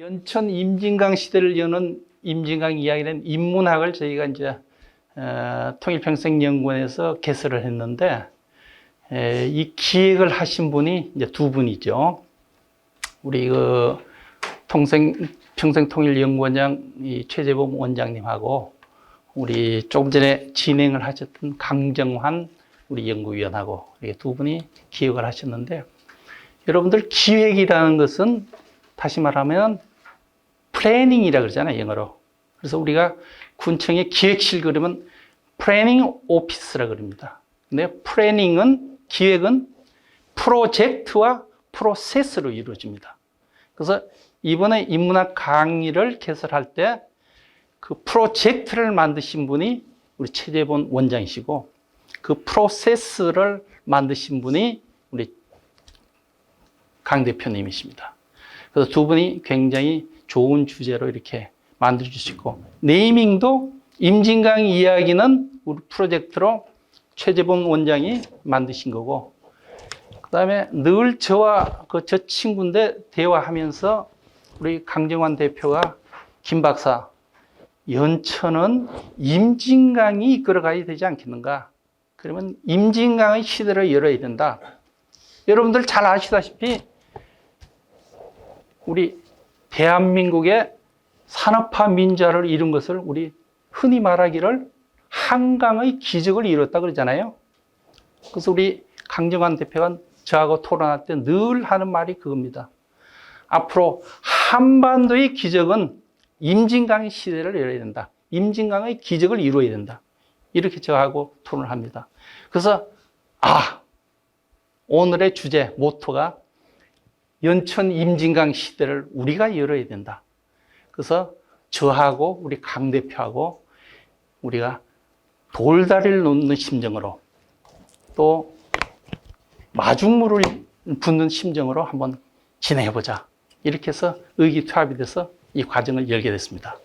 연천 임진강 시대를 여는 임진강 이야기는 인문학을 저희가 이제 통일평생연구원에서 개설을 했는데 이 기획을 하신 분이 이제 두 분이죠. 우리 그 평생통일연구원장 최재범 원장님하고 우리 조금 전에 진행을 하셨던 강정환 우리 연구위원하고 이렇게 두 분이 기획을 하셨는데, 여러분들 기획이라는 것은 다시 말하면 플래닝이라 그러잖아요, 영어로. 그래서 우리가 군청에 기획실 그러면 플래닝 오피스라 그럽니다. 근데 플래닝은, 기획은 프로젝트와 프로세스로 이루어집니다. 그래서 이번에 인문학 강의를 개설할 때 그 프로젝트를 만드신 분이 우리 최재본 원장이시고, 그 프로세스를 만드신 분이 우리 강 대표님이십니다. 그래서 두 분이 굉장히 좋은 주제로 이렇게 만들어주시고, 네이밍도 임진강 이야기는 우리 프로젝트로 최재본 원장이 만드신 거고, 그 다음에 늘 저와 저 친구인데 대화하면서 우리 강정환 대표가 김 박사, 연천은 임진강이 이끌어가야 되지 않겠는가? 그러면 임진강의 시대를 열어야 된다. 여러분들 잘 아시다시피 우리 대한민국의 산업화 민주화를 이룬 것을 우리 흔히 말하기를 한강의 기적을 이뤘다 그러잖아요. 그래서 우리 강정환 대표가 저하고 토론할 때 늘 하는 말이 그겁니다. 앞으로 한반도의 기적은 임진강의 시대를 열어야 된다. 임진강의 기적을 이루어야 된다. 이렇게 저하고 토론을 합니다. 그래서 오늘의 주제, 모토가 연천 임진강 시대를 우리가 열어야 된다. 그래서 저하고 우리 강 대표하고 우리가 돌다리를 놓는 심정으로, 또 마중물을 붓는 심정으로 한번 진행해보자. 이렇게 해서 의기투합이 돼서 이 과정을 열게 됐습니다.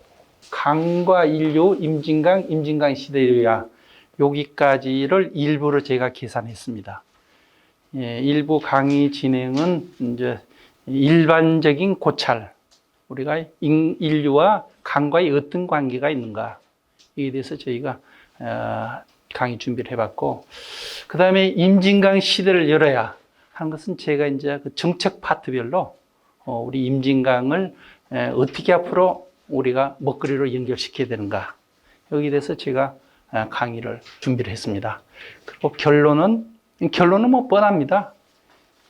강과 인류, 임진강, 임진강 시대야, 여기까지를 일부로 제가 계산했습니다. 일부 강의 진행은 이제 일반적인 고찰, 우리가 인류와 강과의 어떤 관계가 있는가, 이에 대해서 저희가 강의 준비를 해봤고, 그 다음에 임진강 시대를 열어야 하는 것은 제가 이제 그 정책 파트별로 우리 임진강을 어떻게 앞으로 우리가 먹거리로 연결시켜야 되는가, 여기에 대해서 제가 강의를 준비를 했습니다. 그리고 결론은 뭐 뻔합니다.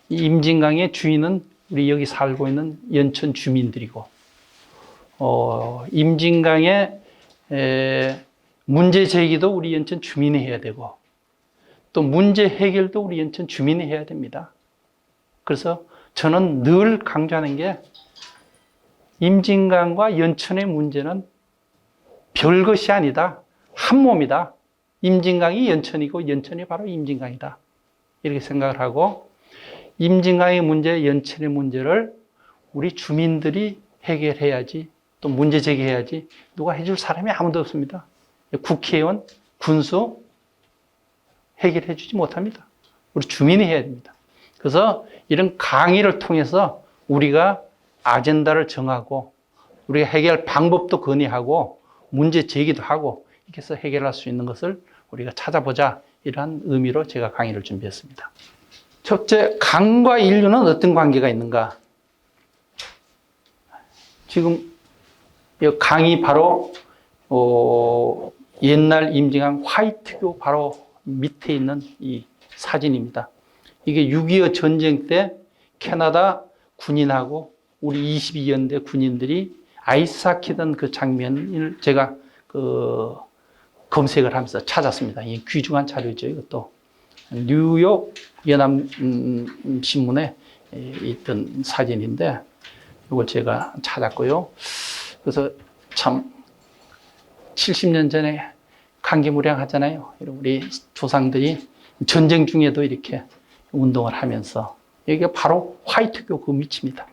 이 임진강의 주인은 우리 여기 살고 있는 연천 주민들이고, 임진강의 문제 제기도 우리 연천 주민이 해야 되고, 또 문제 해결도 우리 연천 주민이 해야 됩니다. 그래서 저는 늘 강조하는 게, 임진강과 연천의 문제는 별것이 아니다. 한 몸이다. 임진강이 연천이고 연천이 바로 임진강이다. 이렇게 생각을 하고, 임진강의 문제, 연천의 문제를 우리 주민들이 해결해야지, 또 문제 제기해야지 누가 해줄 사람이 아무도 없습니다. 국회의원, 군수 해결해 주지 못합니다. 우리 주민이 해야 됩니다. 그래서 이런 강의를 통해서 우리가 아젠다를 정하고, 우리가 해결할 방법도 건의하고, 문제 제기도 하고, 이렇게 해서 해결할 수 있는 것을 우리가 찾아보자, 이러한 의미로 제가 강의를 준비했습니다. 첫째, 강과 인류는 어떤 관계가 있는가? 지금 이 강이 바로 옛날 임진강 화이트교 바로 밑에 있는 이 사진입니다. 이게 6.25 전쟁 때 캐나다 군인하고 우리 22연대 군인들이 아이스하키던 그 장면을 제가 검색을 하면서 찾았습니다. 이 귀중한 자료죠, 이것도. 뉴욕 연합신문에 있던 사진인데, 이걸 제가 찾았고요. 그래서 참 70년 전에 강개무량 하잖아요. 우리 조상들이 전쟁 중에도 이렇게 운동을 하면서, 이게 바로 화이트교 그 밑입니다.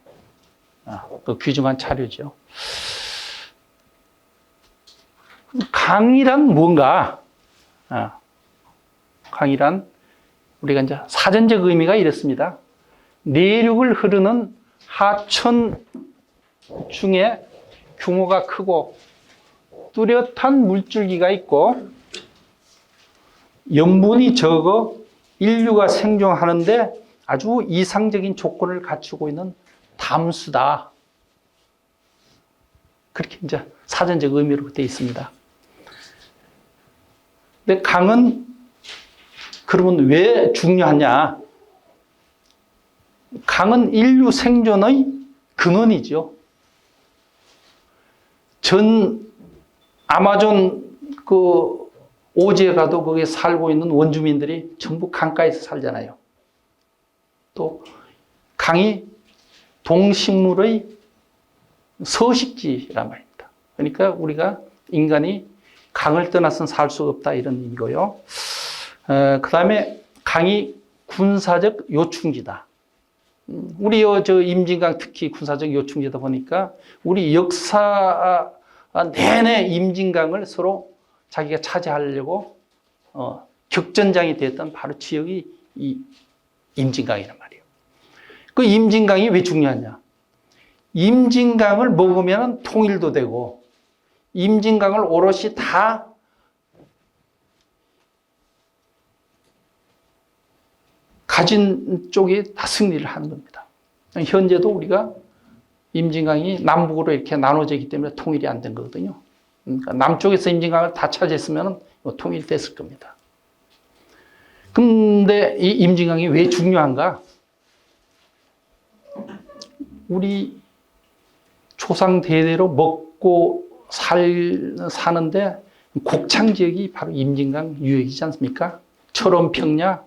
그 귀중한 자료죠. 강이란 뭔가? 강이란 우리가 이제 사전적 의미가 이렇습니다. 내륙을 흐르는 하천 중에 규모가 크고 뚜렷한 물줄기가 있고 염분이 적어 인류가 생존하는데 아주 이상적인 조건을 갖추고 있는 담수다. 그렇게 이제 사전적 의미로 되어 있습니다. 근데 강은 그러면 왜 중요하냐? 강은 인류 생존의 근원이죠. 전 아마존 그 오지에 가도 거기에 살고 있는 원주민들이 전부 강가에서 살잖아요. 또 강이 동식물의 서식지란 말입니다. 그러니까 우리가 인간이 강을 떠나서는 살 수가 없다 이런 의미고요. 그 다음에 강이 군사적 요충지다. 우리 저 임진강 특히 군사적 요충지다 보니까 우리 역사 내내 임진강을 서로 자기가 차지하려고 격전장이 됐던 바로 지역이 이 임진강이란 말이에요. 그 임진강이 왜 중요하냐? 임진강을 먹으면 통일도 되고 임진강을 오롯이 다 가진 쪽이 다 승리를 하는 겁니다. 현재도 우리가 임진강이 남북으로 이렇게 나눠져 있기 때문에 통일이 안 된 거거든요. 그러니까 남쪽에서 임진강을 다 차지했으면 통일이 됐을 겁니다. 근데 이 임진강이 왜 중요한가? 우리 조상 대대로 먹고 사는데 곡창 지역이 바로 임진강 유역이지 않습니까? 철원평야,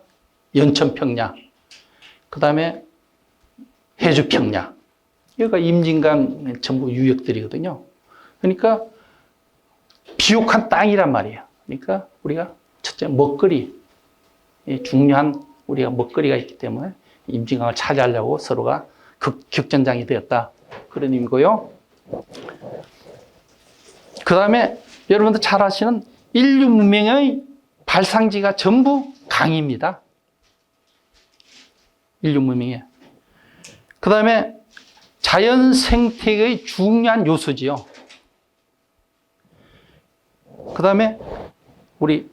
연천평야, 그 다음에 해주평야. 여기가 임진강 전부 유역들이거든요. 그러니까 비옥한 땅이란 말이에요. 그러니까 우리가 첫째 먹거리, 중요한 우리가 먹거리가 있기 때문에 임진강을 차지하려고 서로가 격전장이 되었다. 그런 의미고요. 그 다음에 여러분들 잘 아시는 인류 문명의 발상지가 전부 강입니다. 인류 문명에. 그 다음에 자연 생태계의 중요한 요소지요. 그 다음에 우리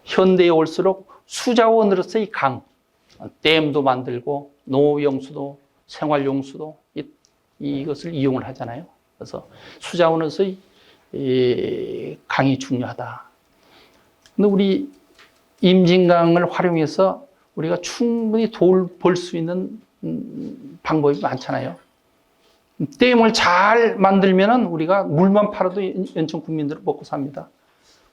현대에 올수록 수자원으로서의 강, 댐도 만들고 농업용수도 생활용수도 이것을 이용을 하잖아요. 그래서 수자원으로서의 강이 중요하다. 근데 우리 임진강을 활용해서 우리가 충분히 돈을 벌 수 있는 방법이 많잖아요. 댐을 잘 만들면은 우리가 물만 팔아도 연천 국민들은 먹고 삽니다.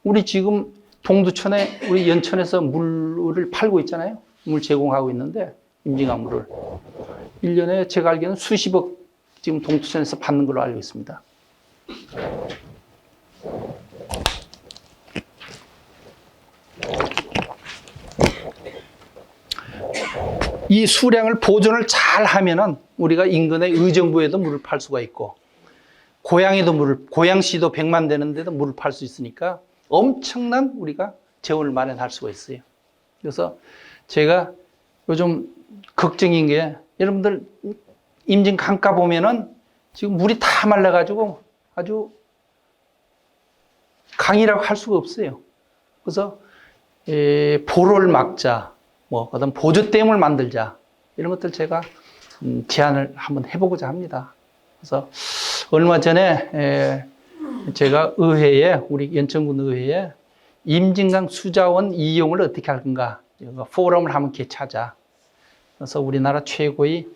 우리 지금 동두천에 우리 연천에서 물을 팔고 있잖아요. 물 제공하고 있는데 임진강 물을 1년에 제가 알기로는 수십억 지금 동두천에서 받는 걸로 알고 있습니다. 이 수량을 보존을 잘 하면은 우리가 인근의 의정부에도 물을 팔 수가 있고 고양시도 100만 되는데도 물을 팔 수 있으니까 엄청난 우리가 재원을 마련할 수가 있어요. 그래서 제가 요즘 걱정인 게 여러분들 임진 강가 보면은 지금 물이 다 말라가지고 아주 강이라고 할 수가 없어요. 그래서 보를 막자, 그다음 보조댐을 만들자 이런 것들 제가 제안을 한번 해보고자 합니다. 그래서 얼마 전에 제가 의회에 우리 연천군 의회에 임진강 수자원 이용을 어떻게 할 건가 포럼을 한번 개최하자. 그래서 우리나라 최고의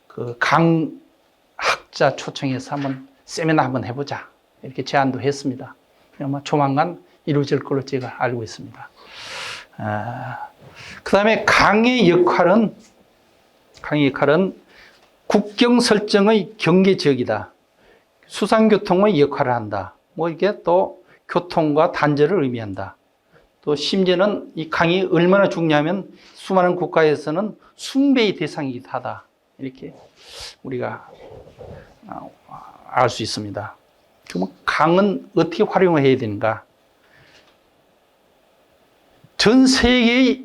그 강학자 초청해서 한번 세미나 한번 해보자 이렇게 제안도 했습니다. 아마 조만간 이루어질 걸로 제가 알고 있습니다. 그 다음에 강의 역할은 국경 설정의 경계 지역이다. 수상교통의 역할을 한다. 이게 또 교통과 단절을 의미한다. 또 심지어는 이 강이 얼마나 중요하면 수많은 국가에서는 숭배의 대상이기도 하다. 이렇게 우리가 알 수 있습니다. 그럼 강은 어떻게 활용을 해야 되는가? 전 세계의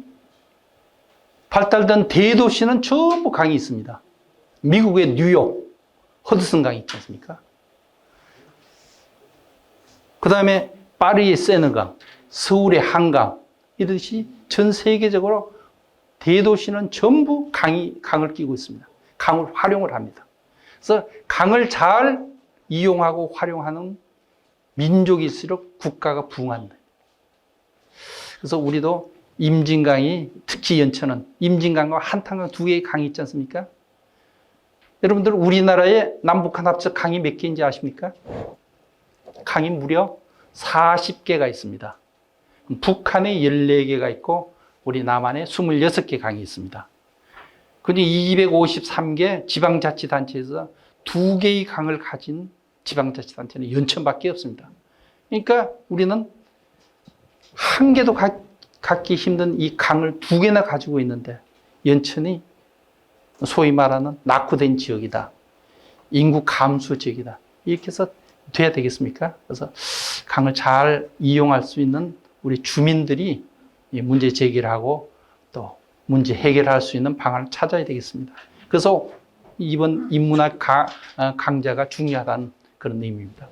발달된 대도시는 전부 강이 있습니다. 미국의 뉴욕, 허드슨강이 있지 않습니까? 그 다음에 파리의 세느강, 서울의 한강, 이듯이 전 세계적으로 대도시는 전부 강을 끼고 있습니다. 강을 활용을 합니다. 그래서 강을 잘 이용하고 활용하는 민족일수록 국가가 부흥한다. 그래서 우리도 임진강이, 특히 연천은 임진강과 한탄강 두 개의 강이 있지 않습니까? 여러분들 우리나라에 남북한 합쳐 강이 몇 개인지 아십니까? 강이 무려 40개가 있습니다. 북한에 14개가 있고 우리 남한에 26개 강이 있습니다. 그런데 253개 지방자치단체에서 2개의 강을 가진 지방자치단체는 연천밖에 없습니다. 그러니까 우리는 한 개도 갖기 힘든 이 강을 2개나 가지고 있는데 연천이 소위 말하는 낙후된 지역이다. 인구 감소 지역이다. 이렇게 해서 돼야 되겠습니까? 그래서 강을 잘 이용할 수 있는 우리 주민들이 문제 제기를 하고 또 문제 해결할 수 있는 방안을 찾아야 되겠습니다. 그래서 이번 인문학 강좌가 중요하다는 그런 의미입니다.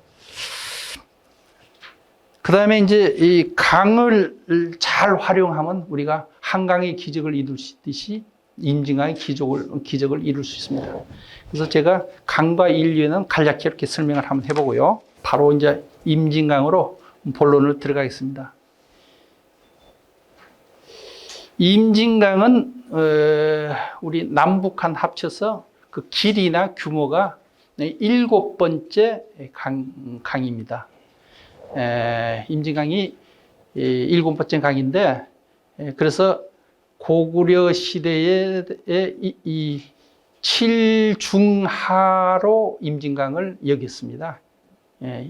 그 다음에 이제 이 강을 잘 활용하면 우리가 한강의 기적을 이룰 수 있듯이 임진강의 기적을 이룰 수 있습니다. 그래서 제가 강과 인류에는 간략히 이렇게 설명을 한번 해보고요. 바로 이제 임진강으로 본론을 들어가겠습니다. 임진강은 우리 남북한 합쳐서 그 길이나 규모가 7번째 강입니다. 임진강이 7번째 강인데, 그래서 고구려 시대에 이 칠중하로 임진강을 여겼습니다.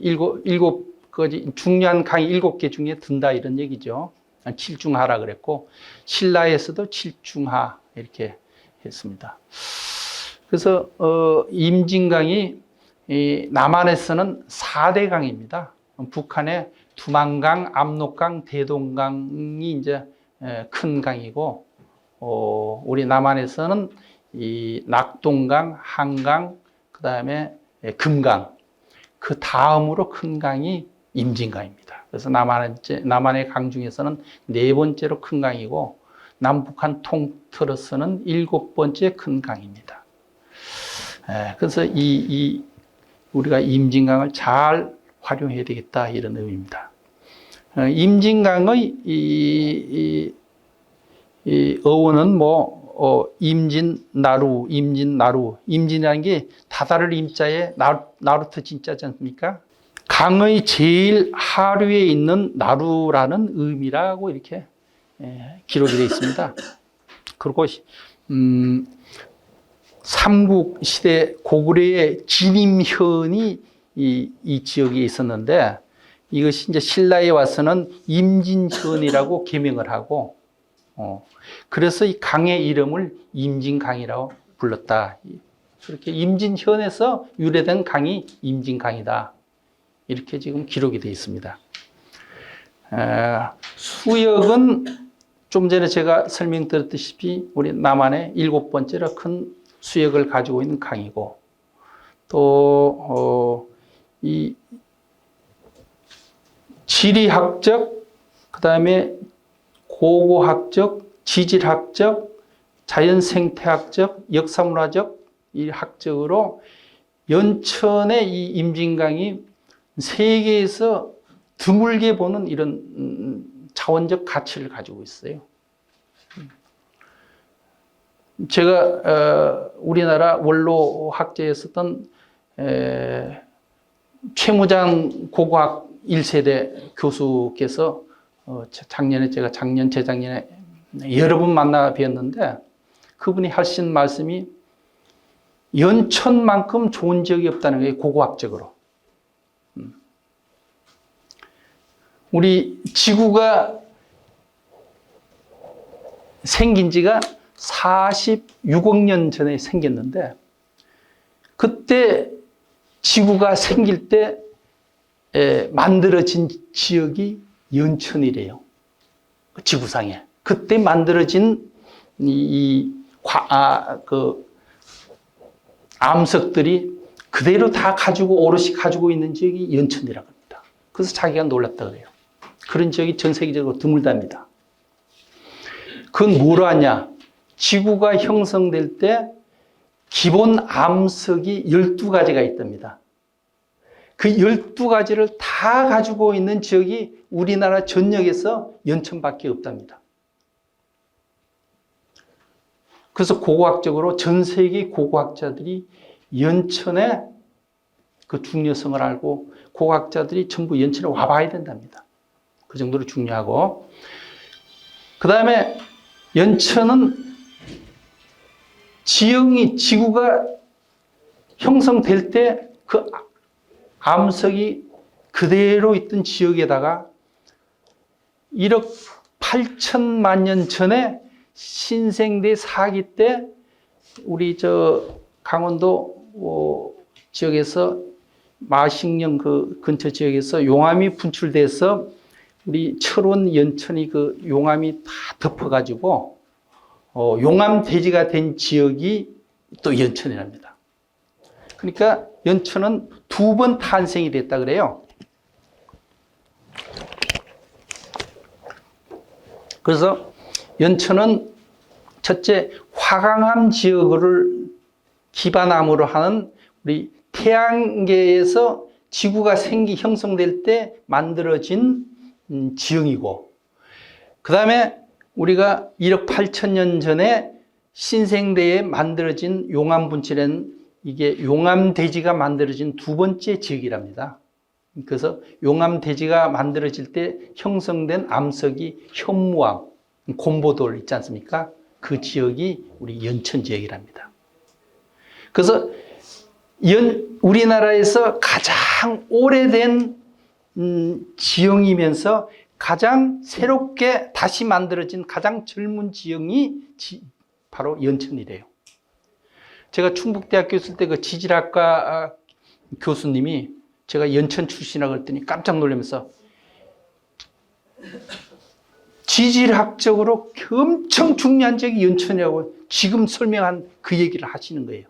일곱 가지 중요한 강이 7개 중에 든다 이런 얘기죠. 칠중하라 그랬고 신라에서도 칠중하 이렇게 했습니다. 그래서 임진강이 남한에서는 4대 강입니다. 북한의 두만강, 압록강, 대동강이 이제 큰 강이고, 우리 남한에서는 이 낙동강, 한강, 그 다음에 금강, 그 다음으로 큰 강이 임진강입니다. 그래서 남한의 강 중에서는 4번째로 큰 강이고, 남북한 통틀어서는 7번째 큰 강입니다. 그래서 우리가 임진강을 잘 활용해야 되겠다 이런 의미입니다. 임진강의 이 어원은 임진나루, 임진이라는 게 다다를 임자에 나루터 진짜지 않습니까? 강의 제일 하류에 있는 나루라는 의미라고 이렇게 기록이 되어 있습니다. 그리고 삼국시대 고구려의 진임현이 이 지역에 있었는데, 이것이 이제 신라에 와서는 임진현이라고 개명을 하고, 그래서 이 강의 이름을 임진강이라고 불렀다. 그렇게 임진현에서 유래된 강이 임진강이다. 이렇게 지금 기록이 되어 있습니다. 수역은 좀 전에 제가 설명드렸다시피 우리 남한의 7번째로 큰 수역을 가지고 있는 강이고, 또 이 지리학적, 그 다음에 고고학적, 지질학적, 자연생태학적, 역사문화적 이 학적으로 연천의 이 임진강이 세계에서 드물게 보는 이런 자원적 가치를 가지고 있어요. 제가 우리나라 원로 학제에 썼던 최무장 고고학 1세대 교수께서 재작년에 여러 번 만나 뵈었는데, 그분이 하신 말씀이 연천만큼 좋은 지역이 없다는 거예요, 고고학적으로. 우리 지구가 생긴 지가 46억 년 전에 생겼는데, 그때 지구가 생길 때 만들어진 지역이 연천이래요. 지구상에. 그때 만들어진 암석들이 그대로 다 가지고 오롯이 가지고 있는 지역이 연천이라고 합니다. 그래서 자기가 놀랐다 그래요. 그런 지역이 전 세계적으로 드물답니다. 그건 뭐로 하냐? 지구가 형성될 때 기본 암석이 12가지가 있답니다. 그 12가지를 다 가지고 있는 지역이 우리나라 전역에서 연천밖에 없답니다. 그래서 고고학적으로 전 세계 고고학자들이 연천의 그 중요성을 알고 고고학자들이 전부 연천에 와봐야 된답니다. 그 정도로 중요하고, 그 다음에 연천은 지구가 형성될 때 그 암석이 그대로 있던 지역에다가 1억 8천만 년 전에 신생대 사기 때 우리 강원도 지역에서 마식령 그 근처 지역에서 용암이 분출돼서 우리 철원 연천이 그 용암이 다 덮어가지고 용암 대지가 된 지역이 또 연천이랍니다. 그러니까 연천은 2번 탄생이 됐다 그래요. 그래서 연천은 첫째 화강암 지역을 기반암으로 하는 우리 태양계에서 지구가 형성될 때 만들어진 지형이고, 그 다음에 우리가 1억 8천 년 전에 신생대에 만들어진 용암 분출엔 이게 용암 대지가 만들어진 2번째 지역이랍니다. 그래서 용암 대지가 만들어질 때 형성된 암석이 현무암, 곰보돌 있지 않습니까? 그 지역이 우리 연천 지역이랍니다. 그래서 우리나라에서 가장 오래된 지형이면서 가장 새롭게 다시 만들어진 가장 젊은 지형이 바로 연천이래요. 제가 충북대학교 있을 때 그 지질학과 교수님이 제가 연천 출신이라고 했더니 깜짝 놀라면서 지질학적으로 엄청 중요한 지역이 연천이라고 지금 설명한 그 얘기를 하시는 거예요.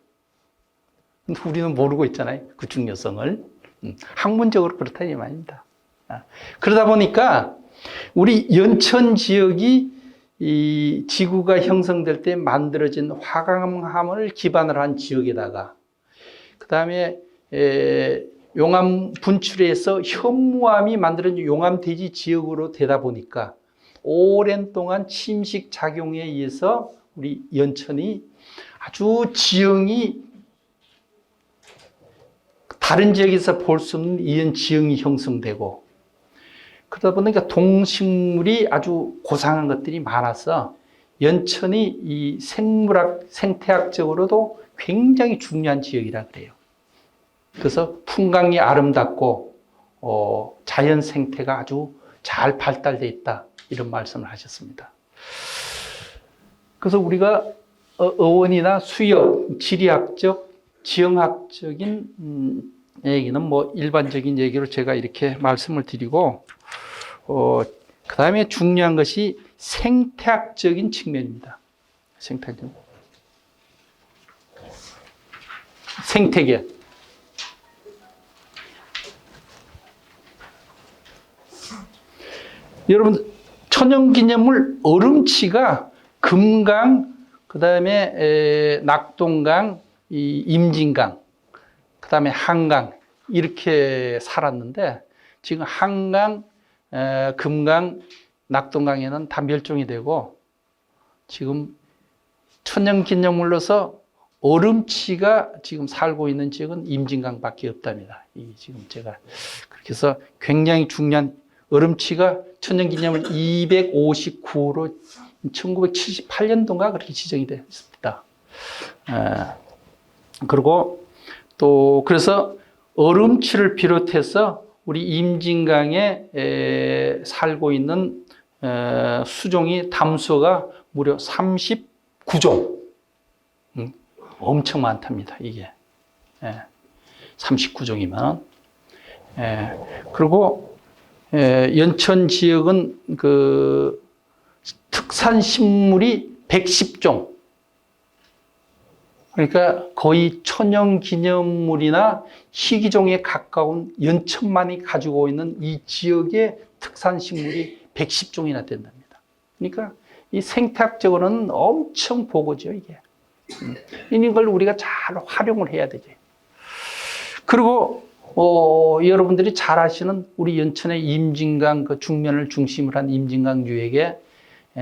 근데 우리는 모르고 있잖아요. 그 중요성을. 학문적으로 그렇다는 말입니다. 그러다 보니까 우리 연천 지역이 이 지구가 형성될 때 만들어진 화강암을 기반으로 한 지역에다가 그 다음에 용암 분출에서 현무암이 만들어진 용암 대지 지역으로 되다 보니까 오랜 동안 침식 작용에 의해서 우리 연천이 아주 지형이 다른 지역에서 볼 수 없는 이런 지형이 형성되고, 그러다 보니까 동식물이 아주 고상한 것들이 많아서 연천이 이 생태학적으로도 굉장히 중요한 지역이라 그래요. 그래서 풍광이 아름답고 자연 생태가 아주 잘 발달되어 있다, 이런 말씀을 하셨습니다. 그래서 우리가 어원이나 수역, 지리학적, 지형학적인 얘기는 뭐 일반적인 얘기로 제가 이렇게 말씀을 드리고, 그 다음에 중요한 것이 생태학적인 측면입니다. 생태계. 여러분, 천연기념물 얼음치가 금강, 그 다음에 낙동강, 임진강, 그 다음에 한강, 이렇게 살았는데 지금 한강, 금강, 낙동강에는 다 멸종이 되고, 지금 천연기념물로서 얼음치가 지금 살고 있는 지역은 임진강밖에 없답니다. 지금 제가 그렇게 해서 굉장히 중요한 얼음치가 천연기념물 259호로 1978년도인가 그렇게 지정이 됐습니다. 그리고 또 그래서 얼음치를 비롯해서 우리 임진강에 살고 있는 수종이 담수어가 무려 39종. 엄청 많답니다, 이게. 39종이면. 그리고 연천 지역은 그 특산식물이 110종. 그러니까 거의 천연기념물이나 희귀종에 가까운 연천만이 가지고 있는 이 지역의 특산식물이 110종이나 된답니다. 그러니까 이 생태학적으로는 엄청 보고죠, 이게. 이런 걸 우리가 잘 활용을 해야 되죠. 그리고 여러분들이 잘 아시는 우리 연천의 임진강 그 중면을 중심으로 한 임진강 유역에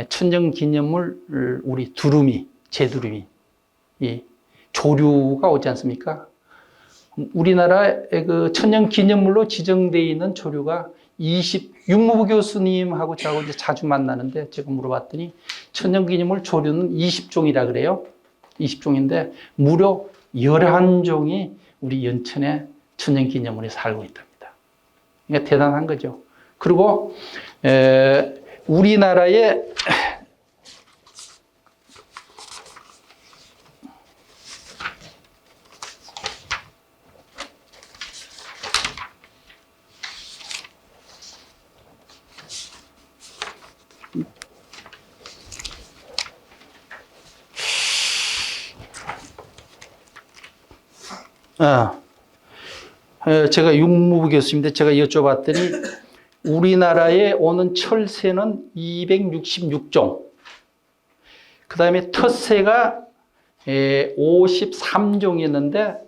천연기념물 우리 두루미, 제두루미 이 조류가 오지 않습니까? 우리나라의 그 천연기념물로 지정되어 있는 조류가 육무부 교수님하고 저하고 이제 자주 만나는데 제가 물어봤더니 천연기념물 조류는 20종이라 그래요. 20종인데 무려 11종이 우리 연천에 천연기념물에 살고 있답니다. 그러니까 대단한 거죠. 그리고 우리나라의 제가 육무부 교수인데 제가 여쭤봤더니 우리나라에 오는 철새는 266종, 그 다음에 텃새가 53종이었는데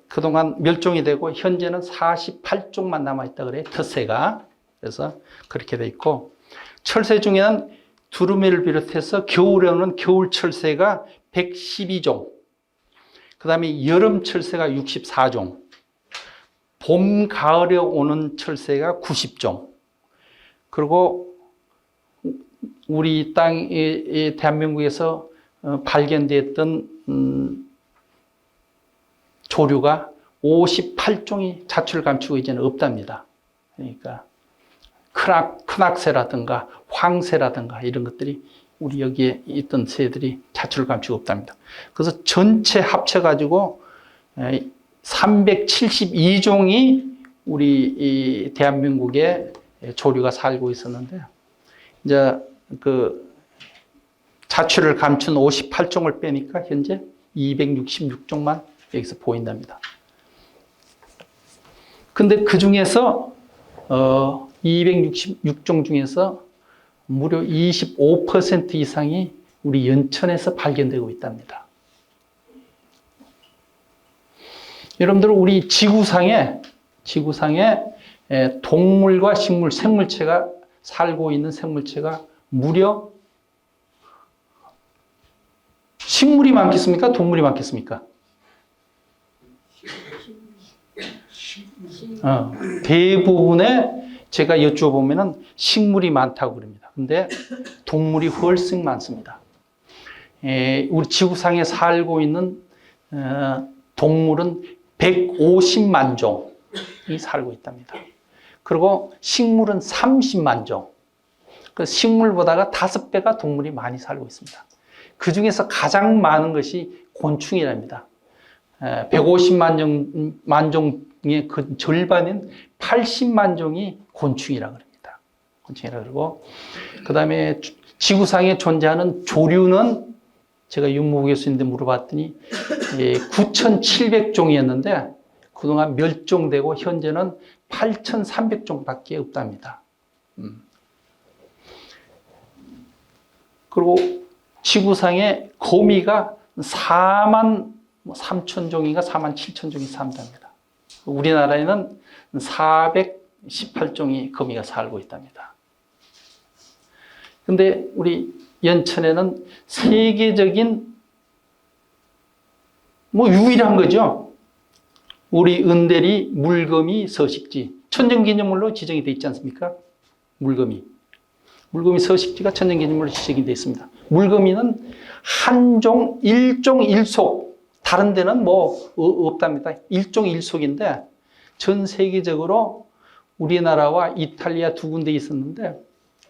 그동안 멸종이 되고 현재는 48종만 남아있다 그래요, 텃새가. 그래서 그렇게 돼 있고, 철새 중에는 두루미를 비롯해서 겨울에 오는 겨울 철새가 112종, 그 다음에 여름 철새가 64종, 봄, 가을에 오는 철새가 90종, 그리고 우리 땅, 대한민국에서 발견됐던 조류가 58종이 자취를 감추고 이제는 없답니다. 그러니까 크낙새라든가 황새라든가 이런 것들이 우리 여기에 있던 새들이 자취를 감추고 없답니다. 그래서 전체 합쳐가지고 372종이 우리 이 대한민국에 조류가 살고 있었는데, 이제 그 자취를 감춘 58종을 빼니까 현재 266종만 여기서 보인답니다. 근데 그 중에서 266종 중에서 무려 25% 이상이 우리 연천에서 발견되고 있답니다. 여러분들 우리 지구상에 동물과 식물, 생물체가 살고 있는 생물체가 무려 식물이 많겠습니까? 동물이 많겠습니까? 대부분의 제가 여쭤보면은 식물이 많다고 그럽니다. 근데 동물이 훨씬 많습니다. 우리 지구상에 살고 있는 동물은 150만 종이 살고 있답니다. 그리고 식물은 30만 종. 그 식물보다가 5배가 동물이 많이 살고 있습니다. 그 중에서 가장 많은 것이 곤충이랍니다. 150만 종의 그 절반인 80만 종이 곤충이라고 합니다. 곤충이라고 그러고, 그 다음에 지구상에 존재하는 조류는 제가 육무부 교수님한테 물어봤더니 9,700종이었는데 그동안 멸종되고 현재는 8,300종밖에 없답니다. 그리고 지구상에 거미가 4만 3천 종인가 4만 7천 종이 산답니다. 우리나라에는 418종이 거미가 살고 있답니다. 근데 우리 연천에는 세계적인 유일한 거죠. 우리 은대리 물거미 서식지, 천연기념물로 지정이 되어 있지 않습니까? 물거미 서식지가 천연기념물로 지정이 되어 있습니다. 물거미는 한종, 일종 일속, 다른 데는 없답니다. 일종 일속인데 전 세계적으로 우리나라와 이탈리아 두 군데 있었는데,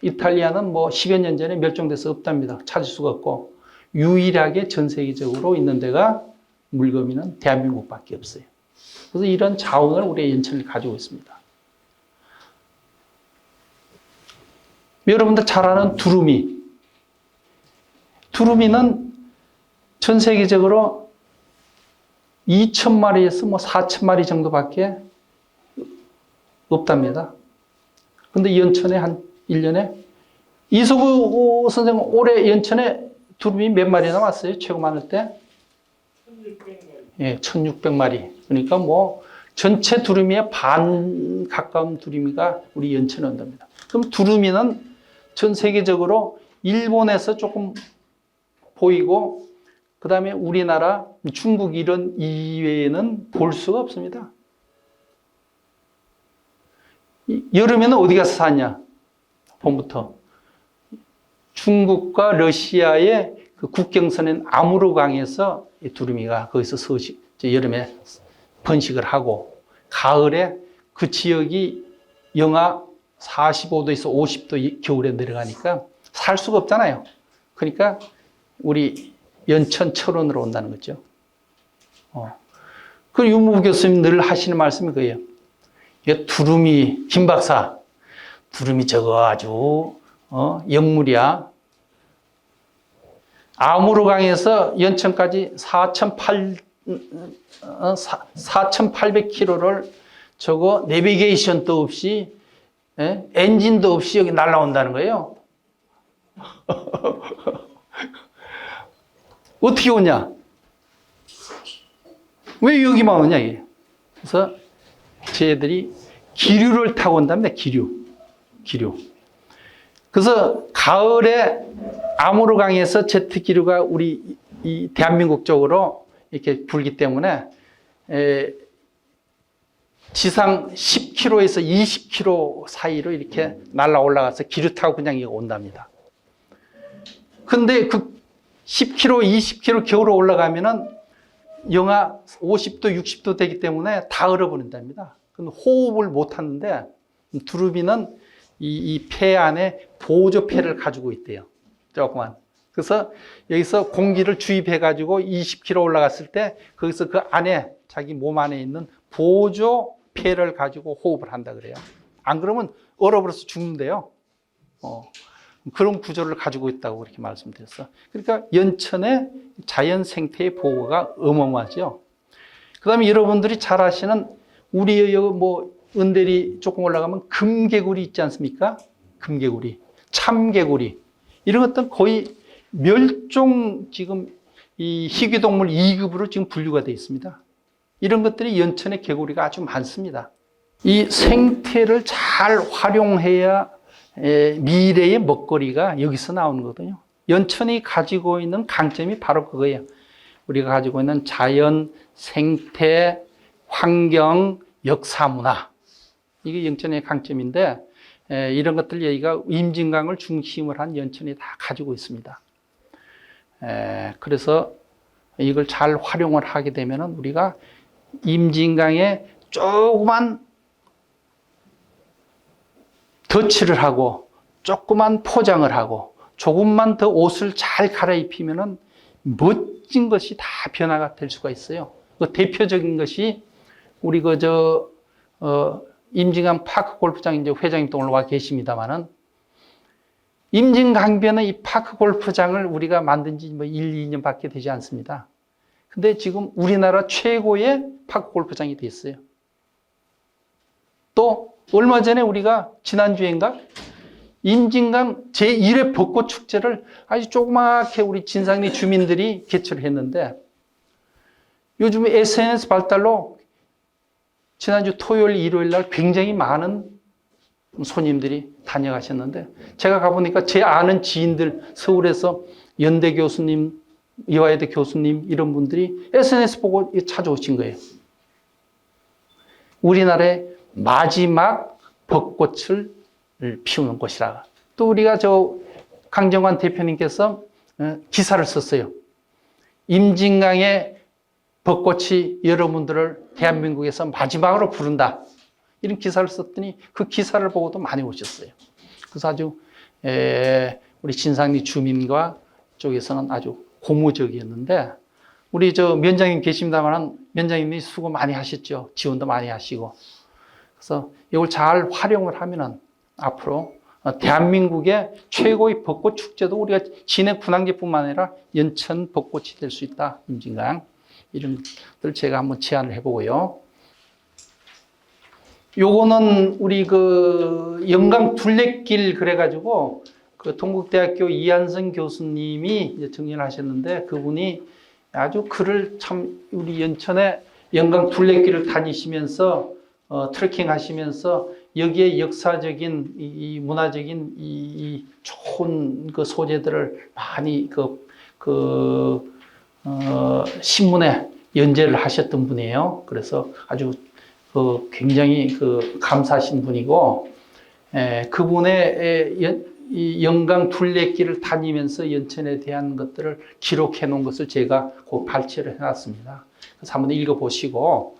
이탈리아는 10여 년 전에 멸종돼서 없답니다. 찾을 수가 없고, 유일하게 전 세계적으로 있는 데가 물거미는 대한민국밖에 없어요. 그래서 이런 자원을 우리 연천이 가지고 있습니다. 여러분들 잘 아는 두루미는 전 세계적으로 2,000마리에서 뭐 4,000마리 정도밖에 없답니다. 근데 연천에 한 1년에 이소구 선생님 올해 연천에 두루미 몇 마리나 왔어요? 최고 많을 때? 1,600마리. 예, 1,600마리. 그러니까 뭐 전체 두루미의 반 가까운 두루미가 우리 연천에 온답니다. 그럼 두루미는 전 세계적으로 일본에서 조금 보이고 그 다음에 우리나라, 중국 이런 이외에는 볼 수가 없습니다. 여름에는 어디 가서 사냐? 봄부터. 중국과 러시아의 그 국경선인 아무르강에서 두루미가 거기서 여름에 번식을 하고 가을에 그 지역이 영하 45도에서 50도 겨울에 내려가니까 살 수가 없잖아요. 그러니까 우리 연천 철원으로 온다는 거죠. 그 유무 교수님 늘 하시는 말씀이 그예요. 두루미, 김 박사, 두루미 저거 아주 영물이야. 아무르강에서 연천까지 4,800km를 저거 내비게이션도 없이 엔진도 없이 여기 날아온다는 거예요. 어떻게 오냐? 왜 여기만 오냐 이게. 그래서 쟤들이 기류를 타고 온답니다. 기류. 그래서 가을에 아무르강에서 제트기류가 우리 이 대한민국 쪽으로 이렇게 불기 때문에 지상 10km에서 20km 사이로 이렇게 날아 올라가서 기류 타고 그냥 온답니다. 근데 그 10km, 20km 겨울에 올라가면은 영하 50도, 60도 되기 때문에 다 얼어버린답니다. 호흡을 못 하는데 두루미는 이 폐 안에 보조폐를 가지고 있대요. 조그만. 그래서 여기서 공기를 주입해가지고 20km 올라갔을 때 거기서 그 안에 자기 몸 안에 있는 보조폐를 가지고 호흡을 한다 그래요. 안 그러면 얼어버려서 죽는데요. 그런 구조를 가지고 있다고 그렇게 말씀드렸어. 그러니까 연천의 자연 생태의 보호가 어마어마하죠. 그 다음에 여러분들이 잘 아시는 우리 뭐 은대리 조금 올라가면 금개구리 있지 않습니까? 금개구리, 참개구리 이런 것들은 거의 멸종 지금 이 희귀동물 2급으로 지금 분류가 되어 있습니다. 이런 것들이 연천의 개구리가 아주 많습니다. 이 생태를 잘 활용해야 미래의 먹거리가 여기서 나오는 거거든요. 연천이 가지고 있는 강점이 바로 그거예요. 우리가 가지고 있는 자연, 생태, 환경, 역사, 문화. 이게 연천의 강점인데 이런 것들 여기가 임진강을 중심으로 한 연천이 다 가지고 있습니다. 그래서 이걸 잘 활용을 하게 되면 우리가 임진강에 조그만 덧칠을 하고 조그만 포장을 하고 조금만 더 옷을 잘 갈아입히면 멋진 것이 다 변화가 될 수가 있어요. 그 대표적인 것이 우리 임진강 파크 골프장 이제 회장님 또 올라와 계십니다만은 임진강변의 이 파크 골프장을 우리가 만든 지 뭐 1, 2년밖에 되지 않습니다. 근데 지금 우리나라 최고의 파크 골프장이 됐어요. 또 얼마 전에 우리가 지난주인가 임진강 제1회 벚꽃 축제를 아주 조그맣게 우리 진상리 주민들이 개최를 했는데 요즘에 SNS 발달로 지난주 토요일, 일요일 날 굉장히 많은 손님들이 다녀가셨는데 제가 가보니까 제 아는 지인들 서울에서 연대 교수님, 이화여대 교수님 이런 분들이 SNS 보고 찾아오신 거예요. 우리나라의 마지막 벚꽃을 피우는 곳이라. 또 우리가 강정환 대표님께서 기사를 썼어요. 임진강의 벚꽃이 여러분들을 대한민국에서 마지막으로 부른다. 이런 기사를 썼더니 그 기사를 보고도 많이 오셨어요. 그래서 아주 우리 진상리 주민과 쪽에서는 아주 고무적이었는데 우리 면장님 계십니다만 면장님이 수고 많이 하셨죠. 지원도 많이 하시고. 그래서 이걸 잘 활용을 하면은 앞으로 대한민국의 최고의 벚꽃 축제도 우리가 진해 군항제뿐만 아니라 연천 벚꽃이 될 수 있다. 임진강. 이런 것들 제가 한번 제안을 해보고요. 요거는 우리 그 영광 둘레길 그래가지고 그 동국대학교 이한성 교수님이 이제 정리하셨는데 그분이 아주 글을 참 우리 연천에 영광 둘레길을 다니시면서 트레킹 하시면서 여기에 역사적인 이 문화적인 이 좋은 그 소재들을 많이 신문에 연재를 하셨던 분이에요. 그래서 아주 굉장히 감사하신 분이고, 그분의 이 영광 둘레길을 다니면서 연천에 대한 것들을 기록해 놓은 것을 제가 그 발췌를 해놨습니다. 그래서 한번 읽어보시고,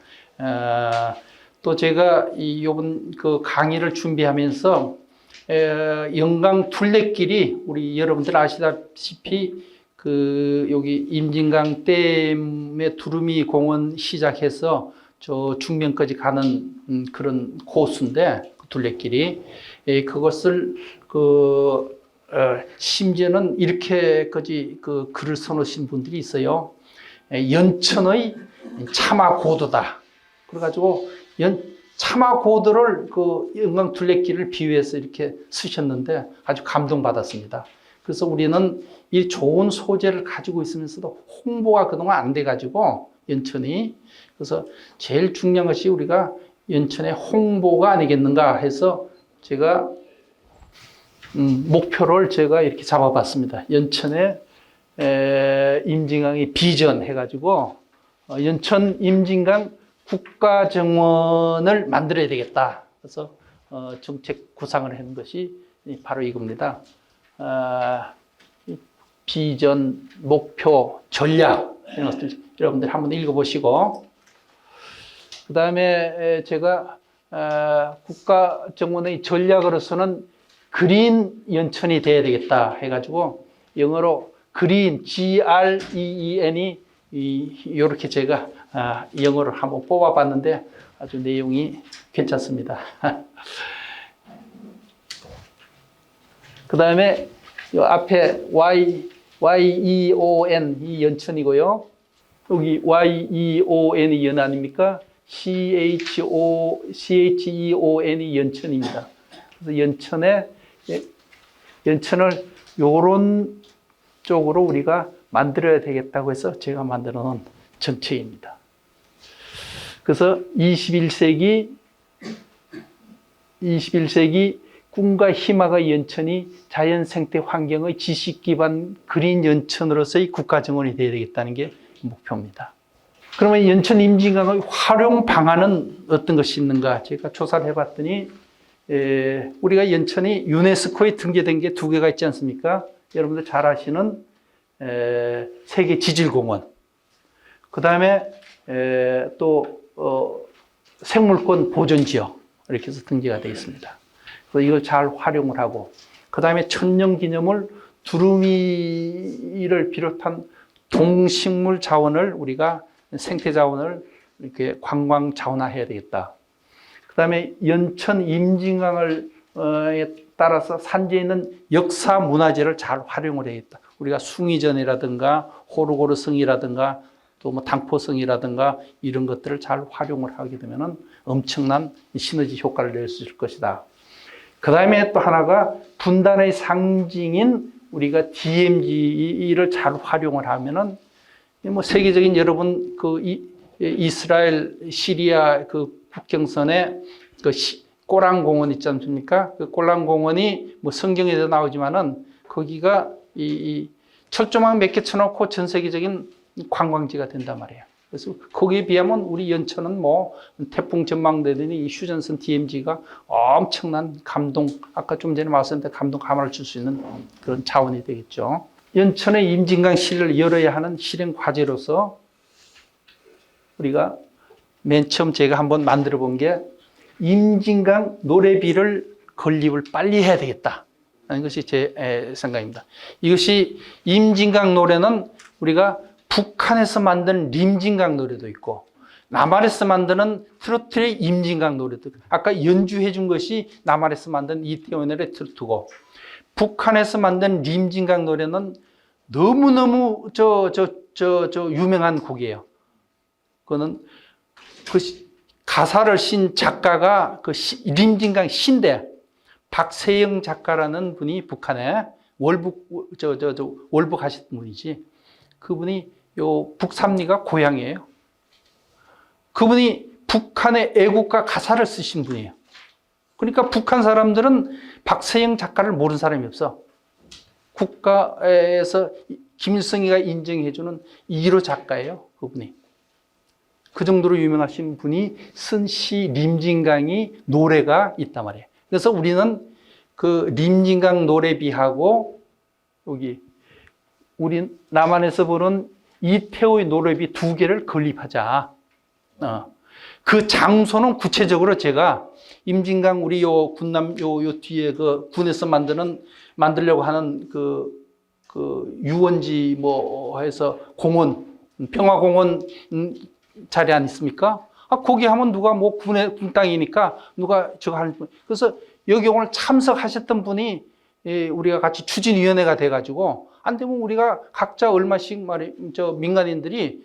또 제가 이번 그 강의를 준비하면서 영광 둘레길이 우리 여러분들 아시다시피 여기 임진강 댐의 두루미 공원 시작해서 저 중명까지 가는 그런 코스인데 둘레길이 그것을 심지어는 이렇게까지 글을 써놓으신 분들이 있어요. 연천의 차마 고도다. 그래가지고 차마 고도를 영광 둘레길을 비유해서 이렇게 쓰셨는데 아주 감동받았습니다. 그래서 우리는 이 좋은 소재를 가지고 있으면서도 홍보가 그동안 안 돼가지고 연천이 그래서 제일 중요한 것이 우리가 연천의 홍보가 아니겠는가 해서 제가 목표를 제가 이렇게 잡아봤습니다. 연천의 임진강의 비전 해가지고 연천 임진강 국가정원을 만들어야 되겠다. 그래서 정책 구상을 한 것이 바로 이겁니다. 비전, 목표, 전략 이런 것들 여러분들 한번 읽어보시고 그 다음에 제가 국가정원의 전략으로서는 그린 연천이 돼야 되겠다 해가지고 영어로 그린, G-R-E-E-N이 이렇게 제가 영어를 한번 뽑아봤는데 아주 내용이 괜찮습니다. 그 다음에 이 앞에 Y-E-O-N 이 연천이고요. 여기 Y-E-O-N이 연 아닙니까? C-H-E-O-N이 연천입니다. 그래서 연천을 요런 쪽으로 우리가 만들어야 되겠다고 해서 제가 만들어 놓은 정책입니다. 그래서 21세기 꿈과 희망의 연천이 자연 생태 환경의 지식 기반 그린 연천으로서의 국가정원이 되어야 되겠다는 게 목표입니다. 그러면 연천 임진강의 활용 방안은 어떤 것이 있는가? 제가 조사를 해봤더니 우리가 연천이 유네스코에 등재된 게 2개가 있지 않습니까? 여러분들 잘 아시는 세계 지질공원, 그 다음에 또 생물권 보존지역 이렇게 해서 등재가 되어 있습니다. 그래서 이걸 잘 활용을 하고 그 다음에 천년기념물 두루미를 비롯한 동식물 자원을 우리가 생태 자원을 이렇게 관광 자원화해야 되겠다. 그 다음에 연천 임진강을 따라서 산지에 있는 역사 문화재를 잘 활용을 해야겠다. 우리가 숭의전이라든가 호르고르성이라든가 또 뭐 당포성이라든가 이런 것들을 잘 활용을 하게 되면은 엄청난 시너지 효과를 낼 수 있을 것이다. 그 다음에 또 하나가 분단의 상징인 우리가 DMZ를 잘 활용을 하면은 뭐 세계적인 여러분 이스라엘 시리아 국경선에 꼬랑 공원 있지 않습니까? 그 꼬랑 공원이 뭐 성경에도 나오지만은 거기가 이 철조망 몇 개 쳐놓고 전 세계적인 관광지가 된단 말이에요. 그래서 거기에 비하면 우리 연천은 뭐 태풍 전망대더니 이 휴전선 DMZ가 엄청난 감동, 아까 좀 전에 말씀드린 감동 감화를 줄 수 있는 그런 자원이 되겠죠. 연천의 임진강 시를 열어야 하는 실행 과제로서 우리가 맨 처음 제가 한번 만들어 본 게 임진강 노래비를 건립을 빨리 해야 되겠다 하는 것이 제 생각입니다. 이것이 임진강 노래는 우리가 북한에서 만든 림진강 노래도 있고 남한에서 만드는 트로트의 임진강 노래도 있고 아까 연주해 준 것이 남한에서 만든 이태원의 트로트고 북한에서 만든 림진강 노래는 너무너무 유명한 곡이에요. 그거는 가사를 쓴 작가가 림진강 시인데 박세영 작가라는 분이 북한에 월북 하셨던 분이지. 그분이 요 북삼리가 고향이에요. 그분이 북한의 애국가 가사를 쓰신 분이에요. 그러니까 북한 사람들은 박세영 작가를 모르는 사람이 없어. 국가에서 김일성이가 인정해주는 1호 작가예요, 그분이. 그 정도로 유명하신 분이 쓴 시 림진강이 노래가 있단 말이에요. 그래서 우리는 그 림진강 노래비하고 여기 우리 남한에서 보는 이태호의 노래비 두 개를 건립하자. 그 장소는 구체적으로 제가 임진강 우리 요 군남 요 뒤에 그 군에서 만들려고 하는 그 유원지 뭐 해서 공원 평화공원 자리 안 있습니까? 거기 하면 누가 뭐 군 땅이니까 누가 저거 하는 분. 그래서 여기 오늘 참석하셨던 분이 우리가 같이 추진위원회가 돼가지고 안 되면 우리가 각자 얼마씩 민간인들이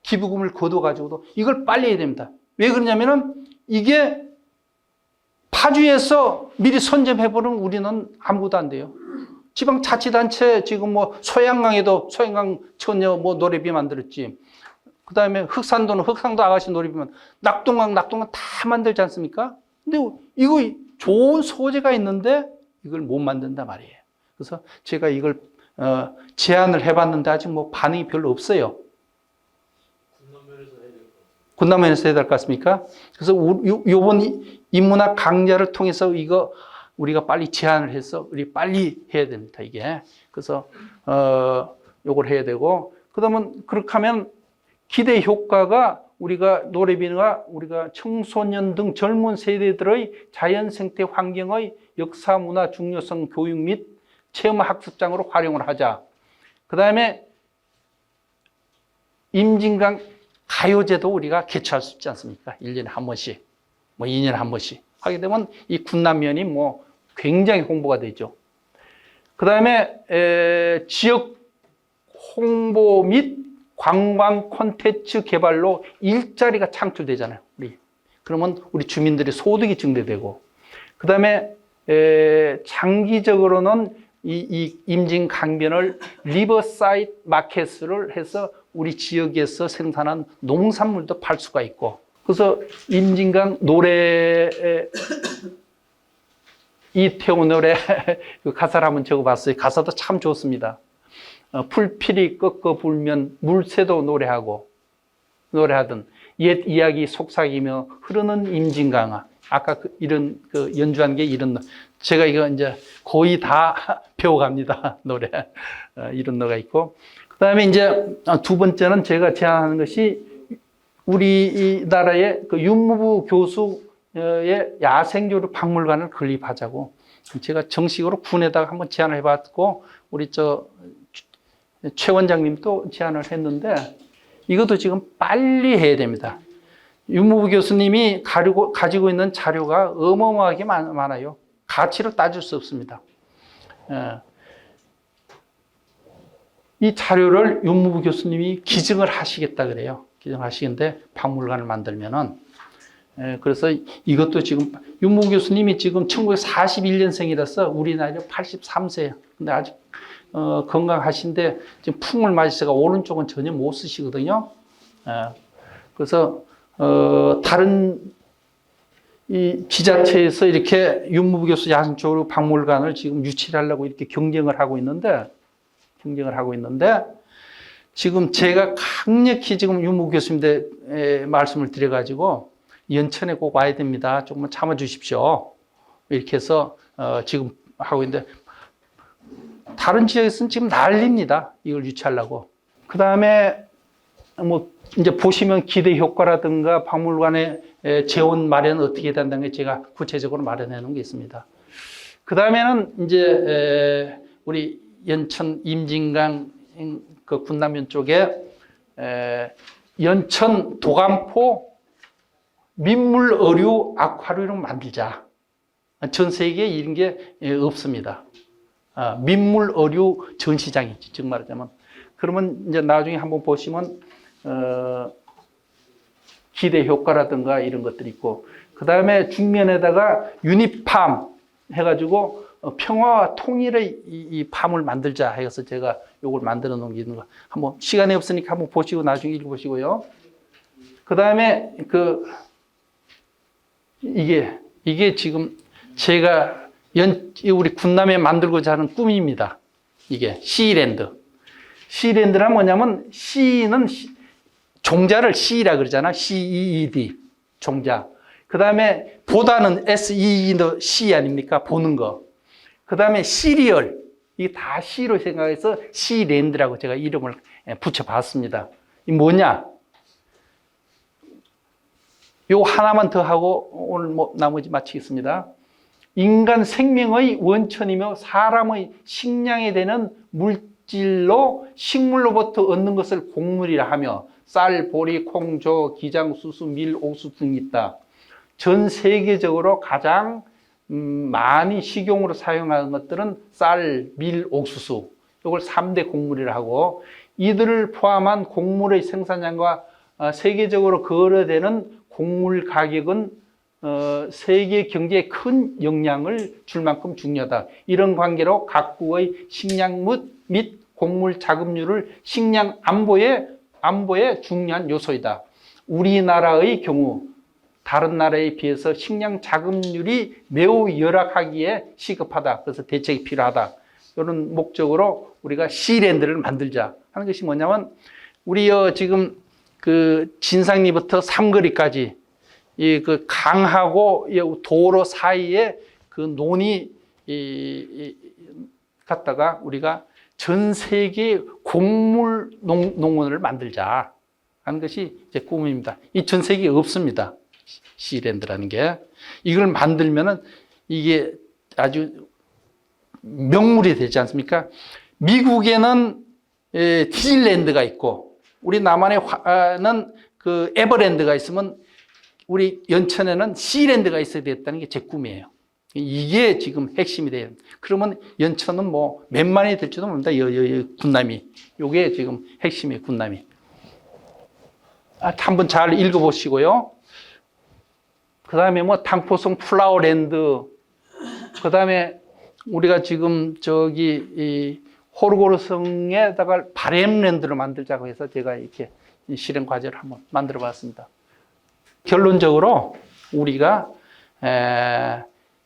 기부금을 거둬가지고도 이걸 빨리 해야 됩니다. 왜 그러냐면은 이게 파주에서 미리 선점해보는 우리는 아무것도 안 돼요. 지방자치단체 지금 뭐 소양강에도 소양강 처녀 뭐 노래비 만들었지. 그 다음에 흑산도는 흑산도 아가씨 노래비만 낙동강 다 만들지 않습니까? 근데 이거 좋은 소재가 있는데 이걸 못 만든단 말이에요. 그래서 제가 이걸 제안을 해봤는데 아직 뭐 반응이 별로 없어요. 군남면에서 해야 될 것 같습니까? 그래서 요번 인문학 강좌를 통해서 이거 우리가 빨리 제안을 해서 우리 빨리 해야 됩니다, 이게. 그래서 요걸 해야 되고, 그다음은 그렇게 하면 기대 효과가 우리가 노래비가 우리가 청소년 등 젊은 세대들의 자연 생태 환경의 역사 문화 중요성 교육 및 체험 학습장으로 활용을 하자. 그다음에 임진강 가요제도 우리가 개최할 수 있지 않습니까? 1년에 한 번씩, 뭐 2년에 한 번씩 하게 되면 이 군남면이 뭐 굉장히 홍보가 되죠. 그 다음에 지역 홍보 및 관광 콘텐츠 개발로 일자리가 창출되잖아요. 그러면 우리 주민들의 소득이 증대되고, 그 다음에 장기적으로는 이 임진 강변을 리버사이드 마켓을 해서 우리 지역에서 생산한 농산물도 팔 수가 있고, 그래서 임진강 노래 이태호 노래 그 가사를 한번 적어봤어요. 가사도 참 좋습니다. 풀피리 꺾어 불면 물새도 노래하던 옛 이야기 속삭이며 흐르는 임진강아. 아까 이런 연주한 게 이런 제가 이거 이제 거의 다 배워갑니다. 노래 이런 노래가 있고, 그다음에 이제 두 번째는 제가 제안하는 것이 우리나라의 그 윤무부 교수의 야생조류 박물관을 건립하자고 제가 정식으로 군에다가 한번 제안을 해봤고, 우리 최 원장님도 제안을 했는데 이것도 지금 빨리 해야 됩니다. 윤무부 교수님이 가지고 있는 자료가 어마어마하게 많아요. 가치로 따질 수 없습니다. 이 자료를 윤무부 교수님이 기증을 하시겠다 그래요. 기증하시는데 박물관을 만들면은, 그래서 이것도 지금 윤무부 교수님이 지금 1941년생이라서 우리 나이로 83세예요. 근데 아직 건강하신데 지금 풍을 맞으셔서 오른쪽은 전혀 못 쓰시거든요. 그래서 다른 이 지자체에서 이렇게 윤무부 교수 야생조류 박물관을 지금 유치를 하려고 이렇게 경쟁을 하고 있는데 지금 제가 강력히 지금 윤무부 교수님한테 말씀을 드려가지고 연천에 꼭 와야 됩니다. 조금만 참아 주십시오. 이렇게 해서 지금 하고 있는데 다른 지역에서는 지금 난립니다. 이걸 유치하려고. 그 다음에 뭐 이제 보시면 기대 효과라든가 박물관의 재원 마련 어떻게 된다는 게 제가 구체적으로 마련해 놓은 게 있습니다. 그 다음에는 이제 우리 연천 임진강 그 군남면 쪽에 연천 도감포 민물 어류 아쿠아리움을 만들자. 전 세계에 이런 게 없습니다. 민물 어류 전시장이지, 즉 말하자면. 그러면 이제 나중에 한번 보시면 기대 효과라든가 이런 것들이 있고, 그 다음에 중면에다가 유니팜 해가지고 평화와 통일의 이 팜을 만들자 해서 제가 요걸 만들어 놓은 게 있는 거. 한번 시간이 없으니까 한번 보시고 나중에 읽어보시고요. 그 다음에 이게 지금 제가 우리 군남에 만들고자 하는 꿈입니다. 이게 시랜드. 시랜드란 뭐냐면 시는 종자를 C라 그러잖아. CEED 종자. 그 다음에 보다는 SEED C 아닙니까? 보는 거. 그 다음에 시리얼. 이게 다 C로 생각해서 시랜드라고 제가 이름을 붙여봤습니다. 이 뭐냐? 요 하나만 더 하고 오늘 뭐 나머지 마치겠습니다. 인간 생명의 원천이며 사람의 식량이 되는 물질로 식물로부터 얻는 것을 곡물이라 하며 쌀, 보리, 콩, 조, 기장, 수수, 밀, 옥수 등이 있다. 전 세계적으로 가장 많이 식용으로 사용하는 것들은 쌀, 밀, 옥수수. 이걸 3대 곡물이라 하고 이들을 포함한 곡물의 생산량과 세계적으로 거래되는 곡물 가격은 세계 경제에 큰 영향을 줄 만큼 중요하다. 이런 관계로 각국의 식량 및 곡물 자급률을 식량 안보에 중요한 요소이다. 우리나라의 경우 다른 나라에 비해서 식량 자급률이 매우 열악하기에 시급하다. 그래서 대책이 필요하다. 이런 목적으로 우리가 시랜드를 만들자 하는 것이 뭐냐면 우리 지금 그 진상리부터 삼거리까지 그 강하고 도로 사이에 그 논이 갖다가 우리가 전 세계 곡물 농원을 만들자 하는 것이 제 꿈입니다. 이 전 세계에 없습니다. 시랜드라는 게. 이걸 만들면은 이게 아주 명물이 되지 않습니까? 미국에는 디즈니랜드가 있고 우리 남한에는 그 에버랜드가 있으면 우리 연천에는 시랜드가 있어야 되겠다는 게 제 꿈이에요. 이게 지금 핵심이 돼요. 그러면 연천은 뭐 몇만이 될지도 모릅니다. 군남이. 이게 지금 핵심이에요. 군남이. 한번 잘 읽어보시고요. 그 다음에 뭐 당포성 플라워랜드. 그 다음에 우리가 지금 이 호르고르성에다가 바램랜드를 만들자고 해서 제가 이렇게 실행 과제를 한번 만들어 봤습니다. 결론적으로 우리가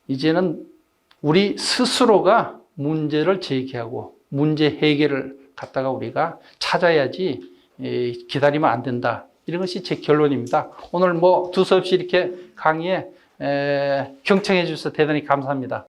이제는 우리 스스로가 문제를 제기하고 문제 해결을 갖다가 우리가 찾아야지 기다리면 안 된다. 이런 것이 제 결론입니다. 오늘 뭐 두서없이 이렇게 강의에 경청해 주셔서 대단히 감사합니다.